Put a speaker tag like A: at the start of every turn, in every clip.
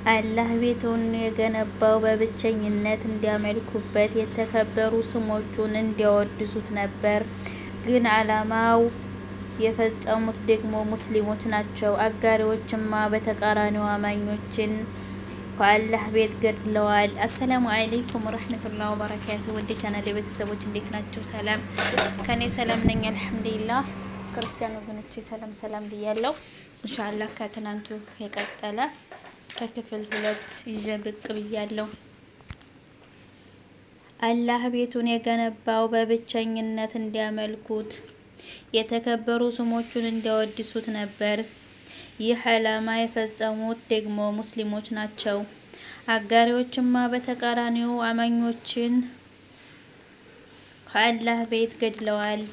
A: አላህ ቤቱን የገነባው በብቸኝነት እንዲያመልኩበት የተከበሩ ስሞቹን እንዲያወድሱት ነበር። ግን ዓላማው የፈጸሙት ደግሞ ሙስሊሞች ናቸው። አጋሪዎችማ በተቃራኒው አማኞችን ከአላህ ቤት ገድለዋል። አሰላሙ አለይኩም ወረህመቱላሂ ወበረካቱ። ውድ ቻናሌ ቤተሰቦች እንዴት ናቸው? ሰላም ከኔ ሰላም ነኝ አልሐምዱሊላህ። ክርስቲያን ወገኖቼ ሰላም ሰላም ብያለሁ። ኢንሻአላህ ከትናንቱ የቀጠለ ከክፍል 2 ይዤ ብቅ ብያለሁ። አላህ ቤቱን የገነባው በብቸኝነት እንዲያመልኩት የተከበሩ ስሞቹን እንዲያወድሱት ነበር። ይህ ዓላማ የፈጸሙት ደግሞ ሙስሊሞች ናቸው። አጋሪዎችማ በተቃራኒው አማኞችን ከአላህ ቤት ገድለዋል።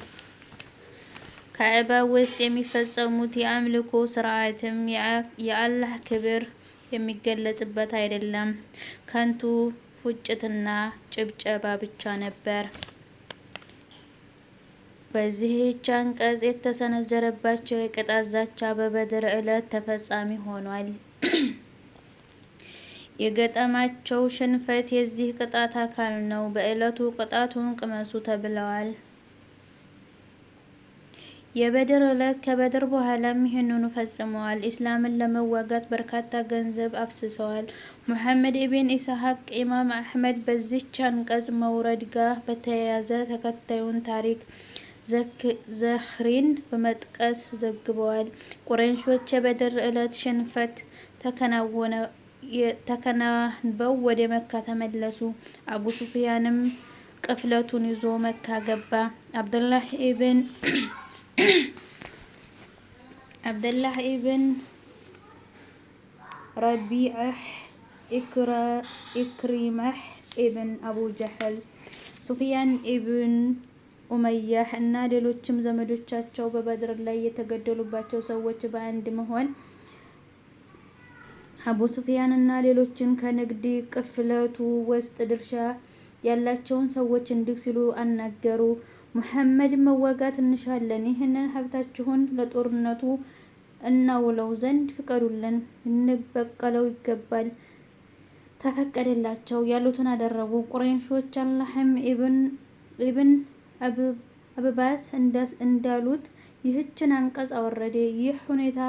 A: ካዕባ ውስጥ የሚፈጸሙት የአምልኮ ስርዓትም የአላህ ክብር የሚገለጽበት አይደለም፣ ከንቱ ፉጭትና ጭብጨባ ብቻ ነበር። በዚህች አንቀጽ የተሰነዘረባቸው የቅጣት ዛቻ በበድር ዕለት ተፈጻሚ ሆኗል። የገጠማቸው ሽንፈት የዚህ ቅጣት አካል ነው። በዕለቱ ቅጣቱን ቅመሱ ተብለዋል። የበድር ዕለት ከበድር በኋላም ይህንኑ ፈጽመዋል። ኢስላምን ለመዋጋት በርካታ ገንዘብ አፍስሰዋል። ሙሐመድ ኢብን ኢስሐቅ ኢማም አሕመድ በዚች አንቀጽ መውረድ ጋር በተያያዘ ተከታዩን ታሪክ ዘኽሪን በመጥቀስ ዘግበዋል። ቁረይሾች የበድር ዕለት ሽንፈት ተከናንበው ወደ መካ ተመለሱ። አቡ ሱፊያንም ቅፍለቱን ይዞ መካ ገባ። አብደላህ ኢብን ረቢዐህ፣ ኢክሪማህ ኢብን አቡ ጀህል፣ ሱፊያን ኢብን ኡመያህ እና ሌሎችም ዘመዶቻቸው በበድር ላይ የተገደሉባቸው ሰዎች በአንድ መሆን አቡ ሱፊያን እና ሌሎችን ከንግድ ቅፍለቱ ውስጥ ድርሻ ያላቸውን ሰዎች እንዲህ ሲሉ አናገሩ። ሙሐመድ መዋጋት እንሻለን። ይህንን ሀብታችሁን ለጦርነቱ እናውለው ዘንድ ፍቀዱልን፣ እንበቀለው ይገባል። ተፈቀደላቸው። ያሉትን አደረጉ። ቁረይሾች አላህም ኢብን አብባስ እንዳሉት ይህችን አንቀጽ አወረደ። ይህ ሁኔታ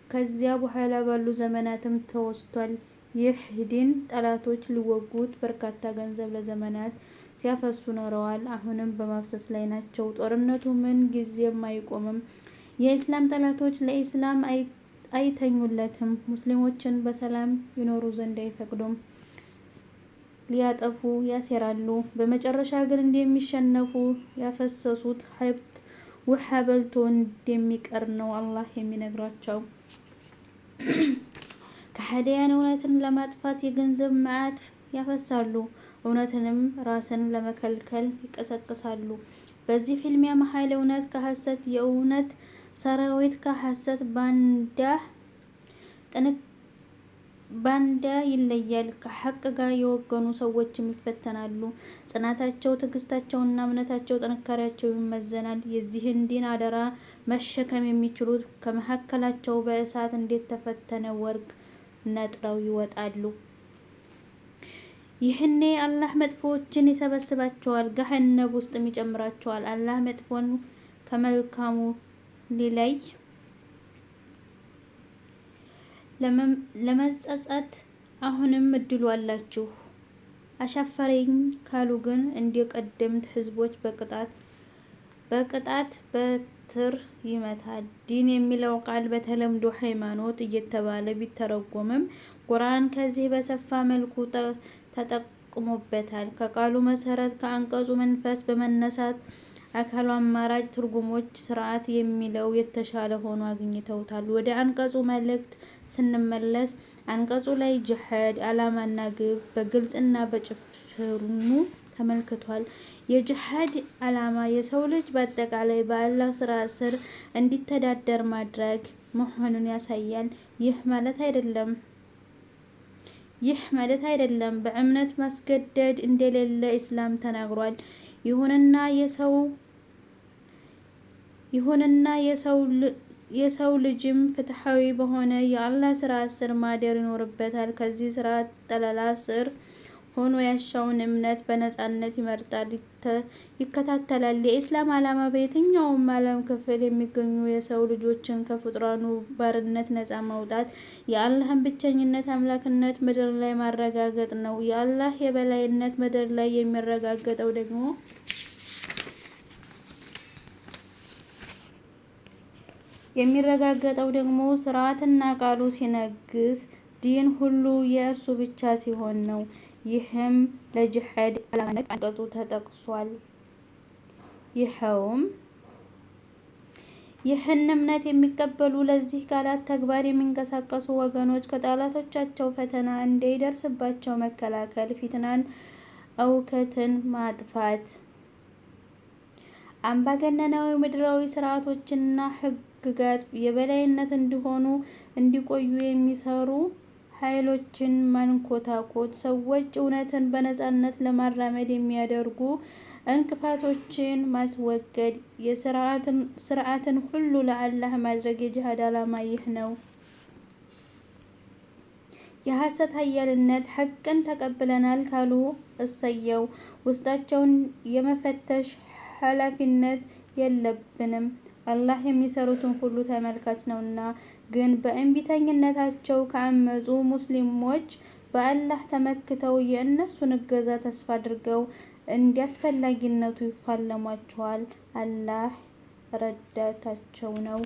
A: ከዚያ በኋላ ባሉ ዘመናትም ተወስቷል። ይህ ዲን ጠላቶች ሊወጉት በርካታ ገንዘብ ለዘመናት ሲያፈሱ ኖረዋል። አሁንም በማፍሰስ ላይ ናቸው። ጦርነቱ ምን ጊዜም አይቆምም። የኢስላም ጠላቶች ለኢስላም አይተኙለትም። ሙስሊሞችን በሰላም ይኖሩ ዘንድ አይፈቅዱም። ሊያጠፉ ያሴራሉ። በመጨረሻ ግን እንደሚሸነፉ ያፈሰሱት ሀብት ውሃ በልቶ እንደሚቀር ነው አላህ የሚነግራቸው። ከሃዲያን እውነትን ለማጥፋት የገንዘብ መዓት ያፈሳሉ። እውነትንም ራስን ለመከልከል ይቀሰቅሳሉ። በዚህ ፊልሚያ መሀል እውነት ከሐሰት፣ የእውነት ሰራዊት ከሐሰት ባንዳ ይለያል። ከሐቅ ጋር የወገኑ ሰዎችም ይፈተናሉ። ጽናታቸው፣ ትዕግስታቸውና እምነታቸው፣ ጥንካሬያቸው ይመዘናል። የዚህን ዲን አደራ መሸከም የሚችሉት ከመካከላቸው በእሳት እንደተፈተነ ወርቅ ነጥረው ይወጣሉ። ይህኔ አላህ መጥፎዎችን ይሰበስባቸዋል፣ ገሃነብ ውስጥም ይጨምራቸዋል። አላህ መጥፎን ከመልካሙ ሊለይ ለመጸጸት አሁንም እድሉ አላችሁ። አሻፈረኝ ካሉ ግን እንደ ቀደምት ህዝቦች በቅጣት በትር ይመታል። ዲን የሚለው ቃል በተለምዶ ሃይማኖት እየተባለ ቢተረጎምም ቁርአን ከዚህ በሰፋ መልኩ ተጠቅሞበታል። ከቃሉ መሰረት ከአንቀጹ መንፈስ በመነሳት አካሉ አማራጭ ትርጉሞች ስርዓት የሚለው የተሻለ ሆኖ አግኝተውታል። ወደ አንቀጹ መልእክት ስንመለስ አንቀጹ ላይ ጂሃድ ዓላማና ግብ በግልጽና በጭፍኑ ተመልክቷል። የጂሃድ ዓላማ የሰው ልጅ በአጠቃላይ በአላህ ስርዓት ስር እንዲተዳደር ማድረግ መሆኑን ያሳያል። ይህ ማለት አይደለም በእምነት ማስገደድ እንደሌለ ኢስላም ተናግሯል። ይሁንና የሰው ልጅም ፍትሐዊ በሆነ የአላህ ስርዓት ስር ማደር ይኖርበታል። ከዚህ ስርዓት ጠለላ ስር ሆኖ ያሻውን እምነት በነጻነት ይመርጣል፣ ይከታተላል። የኢስላም ዓላማ በየትኛውም ዓለም ክፍል የሚገኙ የሰው ልጆችን ከፍጡራኑ ባርነት ነጻ ማውጣት፣ የአላህን ብቸኝነት አምላክነት ምድር ላይ ማረጋገጥ ነው። የአላህ የበላይነት ምድር ላይ የሚረጋገጠው ደግሞ ስርዓትና ቃሉ ሲነግስ ዲን ሁሉ የእርሱ ብቻ ሲሆን ነው። ይህም ለጂሃድ ዓላማነት አንቀጹ ተጠቅሷል። ይህን እምነት የሚቀበሉ ለዚህ ቃላት ተግባር የሚንቀሳቀሱ ወገኖች ከጠላቶቻቸው ፈተና እንዳይደርስባቸው መከላከል፣ ፊትናን፣ እውከትን ማጥፋት፣ አምባገነናዊ ምድራዊ ስርዓቶችና ህግጋት የበላይነት እንዲቆዩ የሚሰሩ ኃይሎችን ማንኮታኮት፣ ሰዎች እውነትን በነጻነት ለማራመድ የሚያደርጉ እንቅፋቶችን ማስወገድ፣ ስርዓትን ሁሉ ለአላህ ማድረግ የጂሃድ ዓላማ ይህ ነው። የሐሰት ኃያልነት ሐቅን ተቀብለናል ካሉ እሰየው፣ ውስጣቸውን የመፈተሽ ኃላፊነት የለብንም። አላህ የሚሰሩትን ሁሉ ተመልካች ነውና። ግን በእንቢተኝነታቸው ከአመፁ ሙስሊሞች በአላህ ተመክተው የእነርሱን እገዛ ተስፋ አድርገው እንዲያስፈላጊነቱ ይፋለሟቸዋል። አላህ ረዳታቸው ነው።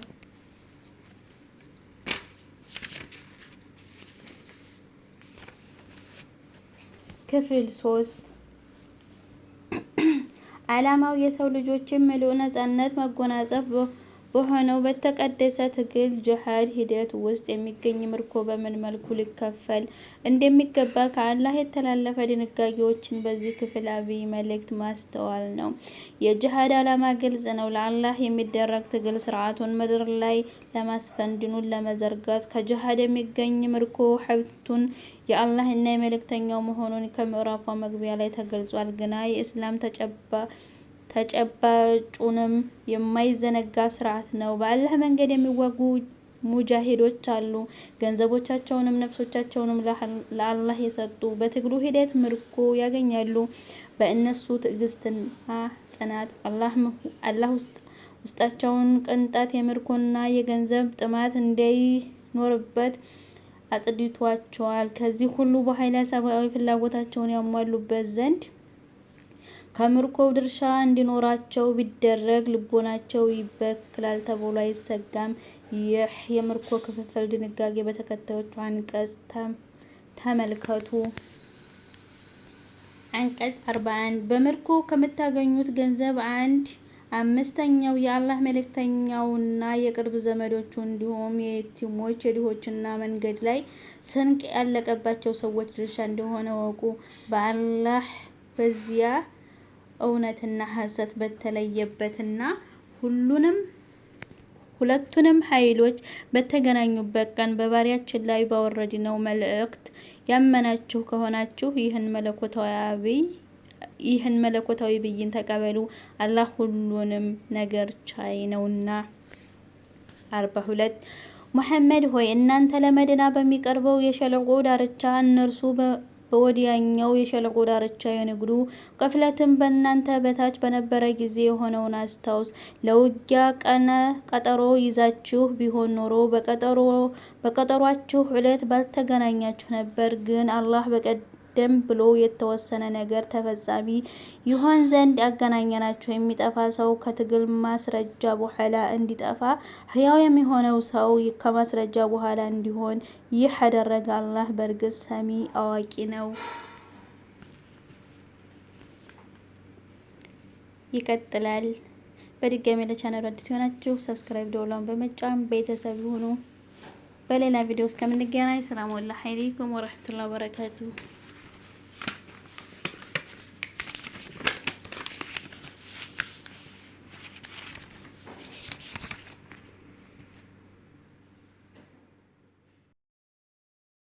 A: ክፍል 3 ዓላማው የሰው ልጆችን ምሉዕ ነጻነት መጎናጸፍ በሆነው በተቀደሰ ትግል ጂሃድ ሂደት ውስጥ የሚገኝ ምርኮ በምን መልኩ ሊከፈል እንደሚገባ ከአላህ የተላለፈ ድንጋጌዎችን በዚህ ክፍል አብይ መልእክት ማስተዋል ነው። የጂሃድ ዓላማ ግልጽ ነው። ለአላህ የሚደረግ ትግል ስርዓቱን ምድር ላይ ለማስፈን፣ ዲኑን ለመዘርጋት። ከጂሃድ የሚገኝ ምርኮ ሀብቱን የአላህ እና የመልእክተኛው መሆኑን ከምዕራፏ መግቢያ ላይ ተገልጿል። ግና የኢስላም ተጨባጩንም የማይዘነጋ ስርዓት ነው። በአላህ መንገድ የሚዋጉ ሙጃሂዶች አሉ። ገንዘቦቻቸውንም ነፍሶቻቸውንም ለአላህ የሰጡ በትግሉ ሂደት ምርኮ ያገኛሉ። በእነሱ ትዕግስትና ጽናት አላህ ውስጣቸውን ቅንጣት የምርኮና የገንዘብ ጥማት እንዳይኖርበት አጽድቷቸዋል። ከዚህ ሁሉ በኋላ ሰብአዊ ፍላጎታቸውን ያሟሉበት ዘንድ ከምርኮው ድርሻ እንዲኖራቸው ቢደረግ ልቦናቸው ይበክላል ተብሎ አይሰጋም። ይህ የምርኮ ክፍፍል ድንጋጌ በተከታዮቹ አንቀጽ ተመልከቱ። አንቀጽ 41 በምርኮ ከምታገኙት ገንዘብ 1/5 የአላህ መልእክተኛውና የቅርብ ዘመዶቹ እንዲሁም የየቲሞች፣ የድሆችና መንገድ ላይ ስንቅ ያለቀባቸው ሰዎች ድርሻ እንደሆነ ወቁ። በአላህ በዚያ እውነትና ሐሰት በተለየበትና ሁለቱንም ኃይሎች በተገናኙበት ቀን በባሪያችን ላይ ባወረድነው መልእክት ያመናችሁ ከሆናችሁ ይህን መለኮታዊ ብይን ተቀበሉ። አላህ ሁሉንም ነገር ቻይ ነውና። 42 ሙሐመድ ሆይ እናንተ ለመዲና በሚቀርበው የሸለቆ ዳርቻ እነርሱ በወዲያኛው የሸለቆ ዳርቻ የንግዱ ቅፍለትም በእናንተ በታች በነበረ ጊዜ የሆነውን አስታውስ። ለውጊያ ቀጠሮ ይዛችሁ ቢሆን ኖሮ በቀጠሯችሁ ዕለት ባልተገናኛችሁ ነበር። ግን አላህ በቀደም ብሎ የተወሰነ ነገር ተፈጻሚ ይሆን ዘንድ አገናኘናችሁ። የሚጠፋ ሰው ከትግል ማስረጃ በኋላ እንዲጠፋ፣ ሕያው የሚሆነው ሰው ከማስረጃ በኋላ እንዲሆን ይህ ያደረገ አላህ በእርግጥ ሰሚ አዋቂ ነው። ይቀጥላል። በድጋሚ ለቻናሉ አዲስ የሆናችሁ ሰብስክራይብ ደወሉን በመጫን ቤተሰብ ይሁኑ። በሌላ ቪዲዮ እስከምንገናኝ ሰላም አለይኩም ወራህመቱላሂ ወበረካቱሁ።